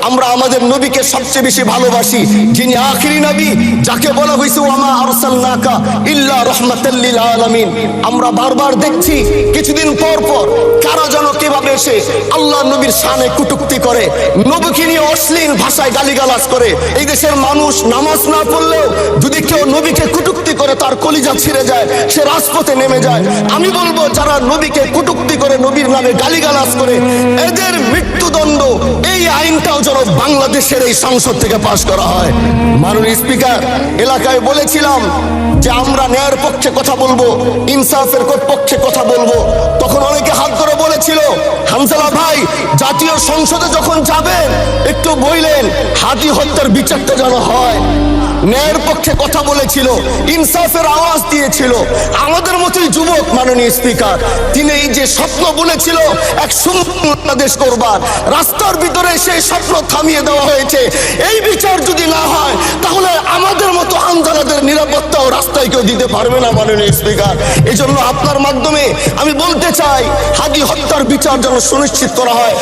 আমরা আমাদের নবীকে সবচেয়ে বেশি ভালোবাসি, যিনি আখিরি নবী, যাকে বলা হয়েছে ওয়ামা আরসালনাকা ইল্লা রাহমাতাল লিল আলামিন। আমরা বারবার দেখছি কিছুদিন পর পর কারা যেন কিভাবে এসে আল্লাহ নবীর শানে কটূক্তি করে, নবীকে নিয়ে অশ্লীল ভাষায় গালিগালাজ করে। এই দেশের মানুষ নামাজ না পড়লেও যদি কেউ নবীকে কটূক্তি করে তার কলিজা ছিঁড়ে যায়, সে রাজপথে নেমে যায়। আমি বলবো যারা নবীকে কটূক্তি করে, নবীর নামে গালিগালাজ করে, এদের মৃত্যুদণ্ড, এই আইনটাও যেন বাংলাদেশের এই সংসদ থেকে পাশ করা হয়। মাননীয় স্পিকার, এলাকায় বলেছিলাম যে আমরা ন্যায়ের পক্ষে কথা বলবো, ইনসাফের পক্ষে কথা বলবো। তখন অনেকে হাত ধরে বলেছিল, হামজালা ভাই জাতীয় সংসদে যখন যাবেন একটু বললেন হাদি হত্যার বিচারটা যেন হয়। ন্যায়ের পক্ষে কথা বলেছিল, ইনসাফের আওয়াজ দিয়েছিল। আমাদের মতোই যুবক মাননীয় স্পিকার, তিনি এই যে স্বপ্ন বলেছিল এক সুন্দর বাংলাদেশ করবার, রাস্তার ভিতরে সেই স্বপ্ন থামিয়ে দেওয়া হয়েছে। এই বিচার যদি না হয় তাহলে আমাদের মতো আন্দোলনের নিরাপত্তাও রাস্তায় কেউ দিতে পারবে না মাননীয় স্পিকার। এই জন্য আপনার মাধ্যমে আমি বলতে চাই, হাদি হত্যার বিচার যেন সুনিশ্চিত করা হয়।